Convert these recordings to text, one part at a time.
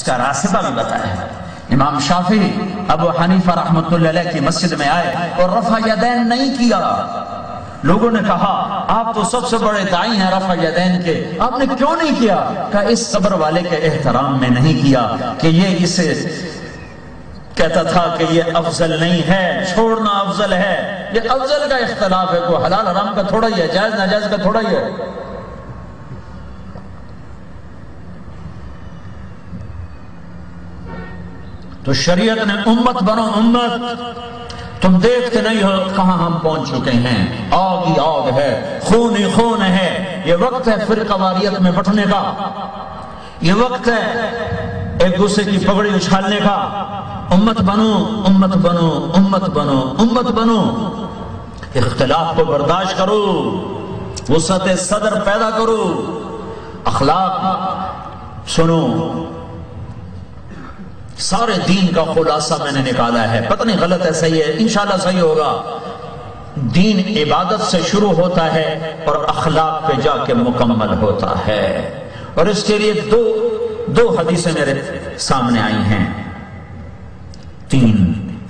اس کا راستہ بھی بتایا ہے۔ امام شافعی ابو حنیفہ رحمۃ اللہ علیہ کی مسجد میں آئے اور رفع یدین نہیں کیا۔ لوگوں نے کہا آپ تو سب سے بڑے داعی ہیں رفع یدین کے، آپ نے کیوں نہیں کیا؟ کہا اس قبر والے کے احترام میں نہیں کیا کہ یہ اسے کہتا تھا کہ یہ افضل نہیں ہے، چھوڑنا افضل ہے۔ یہ افضل کا اختلاف ہے، کوئی حلال حرام کا تھوڑا ہی ہے، جائز ناجائز کا تھوڑا ہی ہے۔ تو شریعت نے امت بنو امت، تم دیکھتے نہیں ہو کہاں ہم پہنچ چکے ہیں، آگ ہی آگ ہے، خون ہی خون ہے۔ یہ وقت ہے فرقہ واریت میں بٹنے کا، یہ وقت ہے ایک دوسرے کی پگڑی اچھالنے کا۔ امت بنو امت بنو امت بنو امت بنو، اختلاف کو برداشت کرو، وسعت صدر پیدا کرو، اخلاق سنو۔ سارے دین کا خلاصہ میں نے نکالا ہے، پتہ نہیں غلط ہے صحیح ہے، انشاءاللہ صحیح ہوگا۔ دین عبادت سے شروع ہوتا ہے اور اخلاق پہ جا کے مکمل ہوتا ہے، اور اس کے لیے دو حدیثیں میرے سامنے آئی ہیں، تین۔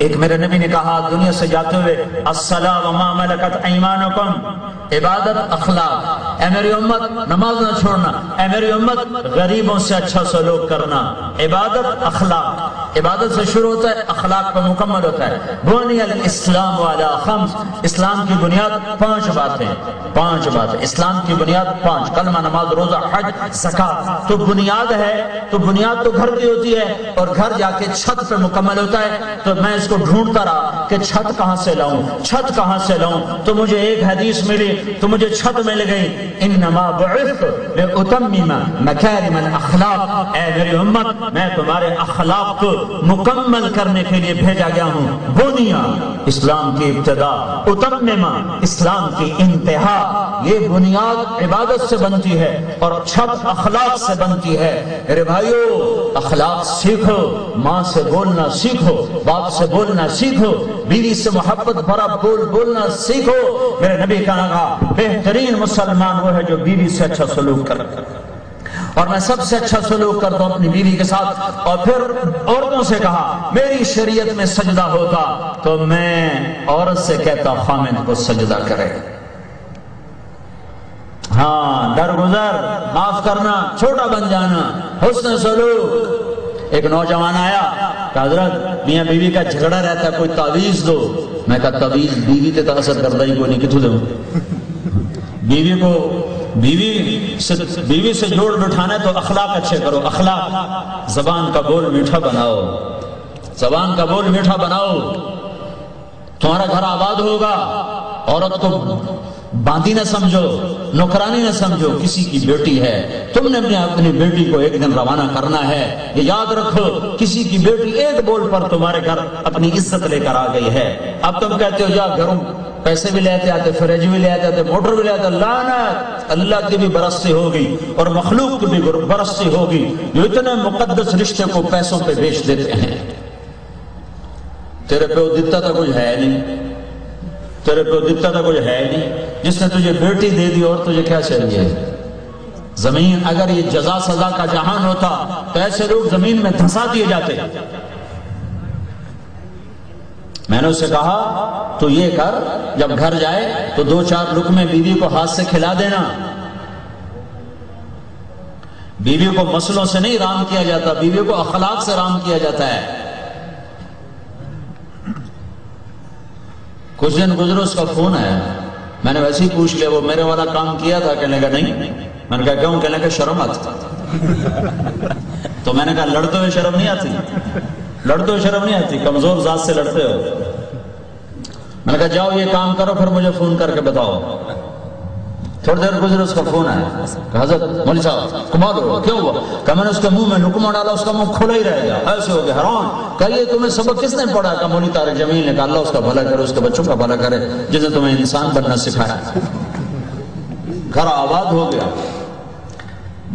ایک میرے نبی نے کہا دنیا سے جاتے ہوئے الصلاۃ وما ملکت ایمانکم، عبادت اخلاق، اے میری امت نماز نہ چھوڑنا، اے میری امت غریبوں سے اچھا سلوک کرنا، عبادت اخلاق، عبادت سے شروع ہوتا ہے اخلاق پہ مکمل ہوتا ہے۔ بنی الاسلام علی خمس، اسلام کی بنیاد پانچ باتیں، اسلام کی بنیاد پانچ، کلمہ نماز روزہ حج زکات۔ تو بنیاد ہے، تو بنیاد تو گھر کی ہوتی ہے، اور گھر جا کے چھت پہ مکمل ہوتا ہے۔ تو میں اس کو ڈھونڈتا رہا کہ چھت کہاں سے لاؤں، چھت کہاں سے لاؤں، تو مجھے ایک حدیث ملی، تو مجھے چھت مل گئی، انما بعثت لاتمم مکارم الاخلاق، اے میری امت میں تمہارے اخلاق کو مکمل کرنے کے لیے بھیجا گیا ہوں۔ بنیا اسلام کی ابتدا، اتمم اسلام کی انتہا۔ یہ بنیاد عبادت سے بنتی ہے اور چھت اخلاق سے بنتی ہے۔ میرے بھائیو اخلاق سیکھو، ماں سے بولنا سیکھو، باپ سے بولنا سیکھو، بیوی سے محبت بھرا بولنا سیکھو۔ میرے نبی کا کہا بہترین مسلمان وہ ہے جو بیوی سے اچھا سلوک کرے، اور میں سب سے اچھا سلوک کرتا ہوں اپنی بیوی کے ساتھ۔ اور پھر عورتوں سے کہا میری شریعت میں سجدہ ہوتا تو میں عورت سے کہتا خامد کو سجدہ کرے۔ ہاں، درگزر، معاف کرنا، چھوٹا بن جانا، حسن سلوک۔ ایک نوجوان آیا کہ حضرت میاں بیوی کا جھگڑا رہتا ہے، کوئی تعویذ دو۔ میں کہا تعویذ بیوی تے تو اثر کردہ ہی کوئی نہیں، کتوں دوں؟ بیوی سے جوڑ بٹھانا ہے تو اخلاق اچھے کرو، اخلاق، زبان کا بول میٹھا بناؤ، زبان کا بول میٹھا بناؤ، تمہارا گھر آباد ہوگا۔ عورت کو باندھی نہ سمجھو، نوکرانی نہ سمجھو، کسی کی بیٹی ہے، تم نے اپنی بیٹی کو ایک دن روانہ کرنا ہے۔ یہ یاد رکھو، کسی کی بیٹی ایک بول پر تمہارے گھر اپنی عزت لے کر آ گئی ہے۔ اب تم کہتے ہو جا گھروں پیسے بھی لے آتے، فریج بھی لے آتے، موٹر بھی لے آتے، لعنت! اللہ کی بھی برستی ہوگی اور مخلوق کی بھی برستی ہوگی جو اتنے مقدس رشتے کو پیسوں پہ بیچ دیتے ہیں۔ تیرے پہ دیتا تھا کچھ ہے نہیں، تیرے پہ دیتا تھا کچھ ہے نہیں، جس نے تجھے بیٹی دے دی اور تجھے کیا چاہیے؟ زمین۔ اگر یہ جزا سزا کا جہان ہوتا تو ایسے لوگ زمین میں دھسا دیے جاتے۔ میں نے اسے کہا تو یہ کر، جب گھر جائے تو 2-4 لقمے بیوی کو ہاتھ سے کھلا دینا۔ بیوی کو مسلوں سے نہیں رام کیا جاتا، بیوی کو اخلاق سے رام کیا جاتا ہے۔ کچھ دن گزرے اس کا فون آیا، میں نے ویسے ہی پوچھ لیا وہ میرے والا کام کیا تھا؟ کہنے کا نہیں۔ میں نے کہا کیوں؟ کہنے کا شرم آتی۔ تو میں نے کہا لڑتے ہوئے شرم نہیں آتی؟ لڑتے ہوئے شرم نہیں آتی، کمزور ذات سے لڑتے ہو۔ میں نے کہا جاؤ یہ کام کرو پھر مجھے فون کر کے بتاؤ۔ تھوڑی دیر گزرے اس کا فون آیا کہ حضرت مولوی صاحب کمال ہو، کیوں ہوا؟ کہ میں نے اس کے منہ میں نکمہ ڈالا، اس کا منہ کھلا ہی رہ گیا، ایسے ہو گیا حیران۔ کہیے تمہیں سبق کس نے پڑھا؟ کہ مولوی طارق جمیل نے کہا اللہ اس کا بھلا کرے، اس کے بچوں کا بھلا کرے جس نے تمہیں انسان بننا سکھایا۔ گھر آباد ہو گیا۔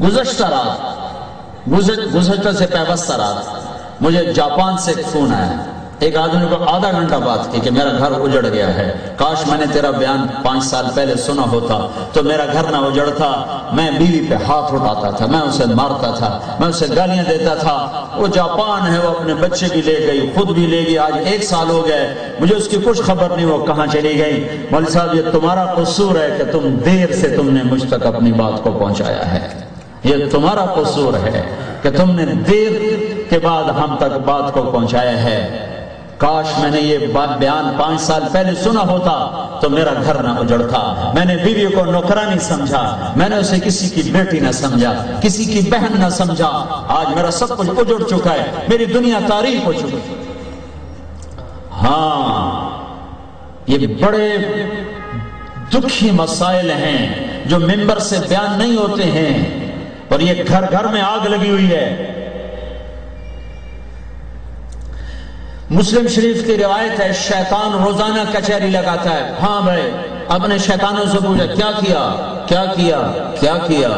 گزشتہ رات، گزشتہ سے پیوستہ رات مجھے جاپان سے ایک فون آیا ایک آدمی کو آدھا گھنٹہ بات کی کہ میرا گھر اجڑ گیا ہے، کاش میں نے تیرا بیان 5 سال پہلے سنا ہوتا تو میرا گھر نہ اجڑتا، میں بیوی پہ ہاتھ اٹھاتا تھا، میں اسے مارتا تھا، میں اسے گالیاں دیتا تھا، وہ جاپان ہے، وہ اپنے بچے بھی لے گئی، خود بھی لے گئی، آج 1 سال ہو گئے، مجھے اس کی کچھ خبر نہیں وہ کہاں چلی گئی۔ مولوی صاحب یہ تمہارا قصور ہے کہ تم دیر سے تم نے مجھ تک اپنی بات کو پہنچایا ہے، یہ تمہارا قصور ہے کہ تم نے دیر کے بعد ہم تک بات کو پہنچایا ہے۔ کاش میں نے یہ بیان 5 سال پہلے سنا ہوتا تو میرا گھر نہ اجڑتا، میں نے بیوی کو نوکرانی سمجھا، میں نے اسے کسی کی بیٹی نہ سمجھا، کسی کی بہن نہ سمجھا، آج میرا سب کچھ اجڑ چکا ہے، میری دنیا تاریخ ہو چکی۔ ہاں یہ بڑے دکھی مسائل ہیں جو ممبر سے بیان نہیں ہوتے ہیں، اور یہ گھر گھر میں آگ لگی ہوئی ہے۔ مسلم شریف کی روایت ہے، شیطان روزانہ کچہری لگاتا ہے، ہاں بھائی اپنے شیطانوں سے پوچھا کیا کیا کیا کیا کیا کیا،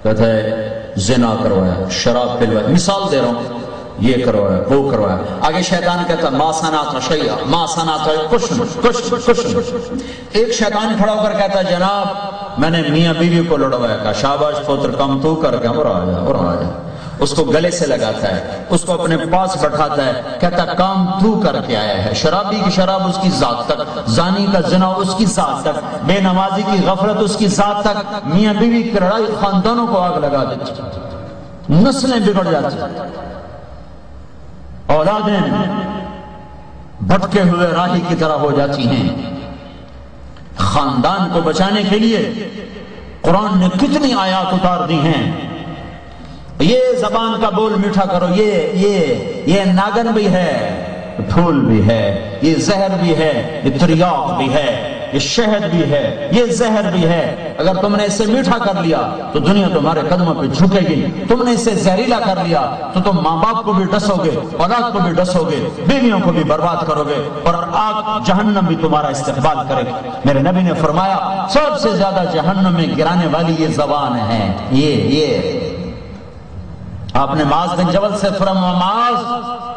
کہتا ہے زنا کروایا، شراب پلوایا، مثال دے رہا ہوں، یہ کروایا وہ کروایا، آگے شیطان کہتا ما صنعت شیئا ما صنعت کشن۔ ایک شیطان کھڑا ہو کر کہتا ہے جناب میں نے میاں بیوی کو لڑوایا، کہا شاباش پوتر کم تو کر کے اور آ جا، اس کو گلے سے لگاتا ہے، اس کو اپنے پاس بٹھاتا ہے، کہتا کام تو کر کے آیا ہے، شرابی کی شراب اس کی ذات تک، زانی کا زنا اس کی ذات تک، بے نمازی کی غفلت اس کی ذات تک، میاں بیوی کی لڑائی خاندانوں کو آگ لگا دیتی، نسلیں بگڑ جاتی، اولادیں بھٹکے ہوئے راہی کی طرح ہو جاتی ہیں۔ خاندان کو بچانے کے لیے قرآن نے کتنی آیات اتار دی ہیں، یہ زبان کا بول میٹھا کرو، یہ ناگن بھی ہے، پھول بھی ہے، یہ زہر بھی ہے، یہ تریاق بھی ہے، یہ شہد بھی ہے، یہ زہر بھی ہے، اگر تم نے اسے میٹھا کر لیا تو دنیا تمہارے قدموں پہ جھکے گی، تم نے اسے زہریلا کر لیا تو تم ماں باپ کو بھی ڈسو گے، اولاد کو بھی ڈسو گے، بیویوں کو بھی برباد کرو گے، اور آگ جہنم بھی تمہارا استقبال کرے گی۔ میرے نبی نے فرمایا سب سے زیادہ جہنم میں گرانے والی یہ زبان ہے، یہ آپ نے معاذ بن جبل سے فرمایا معاذ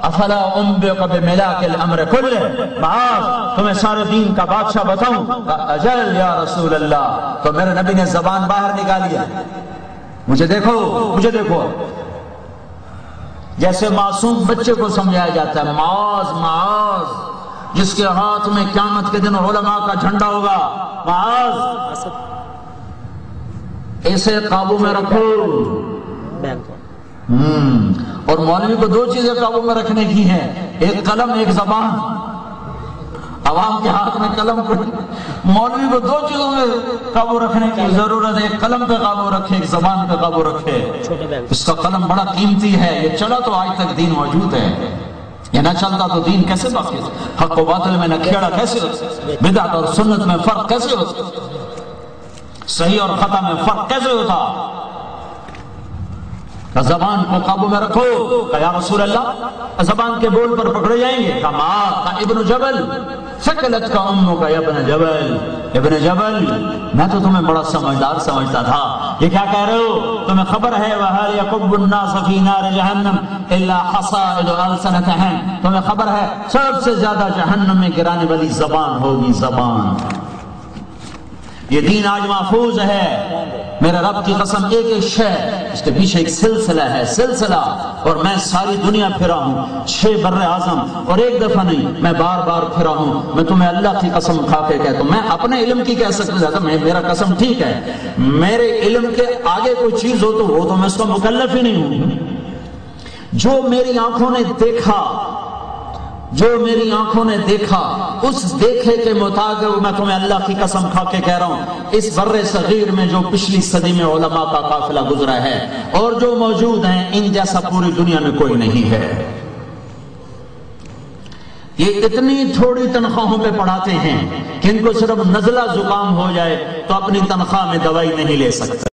افلا انبئک بملاک الامر کلہ، معاذ تمہیں سارے دین کا بادشاہ بتاؤں؟ اجل یا رسول اللہ۔ تو میرے نبی نے زبان باہر نکالی ہے، مجھے دیکھو، جیسے معصوم بچے کو سمجھایا جاتا ہے، معاذ معاذ، جس کے ہاتھ میں قیامت کے دن علماء کا جھنڈا ہوگا، معاذ اسے قابو میں رکھو۔ اور مولوی کو 2 چیزیں قابو میں رکھنے کی ہیں، ایک قلم ایک زبان۔ عوام کے ہاتھ میں قلم کو، مولوی کو 2 چیزوں میں قابو رکھنے کی ضرورت ہے، ایک قلم پہ قابو رکھے، ایک زبان پہ قابو رکھے۔ اس کا قلم بڑا قیمتی ہے، یہ چلا تو آج تک دین موجود ہے، یہ نہ چلتا تو دین کیسے باقی ہے؟ حق و باطل میں نکھیڑا کیسے ہوتا؟ بدعت اور سنت میں فرق کیسے ہوتا؟ صحیح اور خطا میں فرق کیسے ہوتا؟ زبان کو قابو میں رکھو۔ کہا یا رسول اللہ زبان کے بول پر پکڑے جائیں گے؟ کہا ما ابن جبل ثقلت کا امو کا ابن جبل، ابن جبل میں تو تمہیں بڑا سمجھدار سمجھتا تھا، یہ کیا کہہ رہے ہو؟ تمہیں خبر ہے وَهَلْ يَكُبُّ النَّاسَ فِي نَارِ جَهَنَّمْ إِلَّا حَصَائِدُ أَلْسَنَتِهِمْ، تمہیں خبر ہے سب سے زیادہ جہنم میں گرانے والی زبان ہوگی، زبان۔ یہ دین آج محفوظ ہے، میرے رب کی قسم، ایک ایک شے اس کے پیچھے ایک سلسلہ ہے، سلسلہ، اور میں ساری دنیا پھرا ہوں، 6 بر اعظم، اور ایک دفعہ نہیں، میں بار بار پھرا ہوں۔ میں تمہیں اللہ کی قسم کھا کے کہتا ہوں، میں اپنے علم کی کہہ سکتا تھا، میرا قسم ٹھیک ہے، میرے علم کے آگے کوئی چیز ہو تو وہ تو میں اس کا مکلف ہی نہیں ہوں۔ جو میری آنکھوں نے دیکھا، جو میری آنکھوں نے دیکھا، اس دیکھے کے مطابق میں تمہیں اللہ کی قسم کھا کے کہہ رہا ہوں، اس بر صغیر میں جو پچھلی صدی میں علماء کا قافلہ گزرا ہے اور جو موجود ہیں، ان جیسا پوری دنیا میں کوئی نہیں ہے۔ یہ اتنی تھوڑی تنخواہوں پہ پڑھاتے ہیں کہ ان کو صرف نزلہ زکام ہو جائے تو اپنی تنخواہ میں دوائی نہیں لے سکتے۔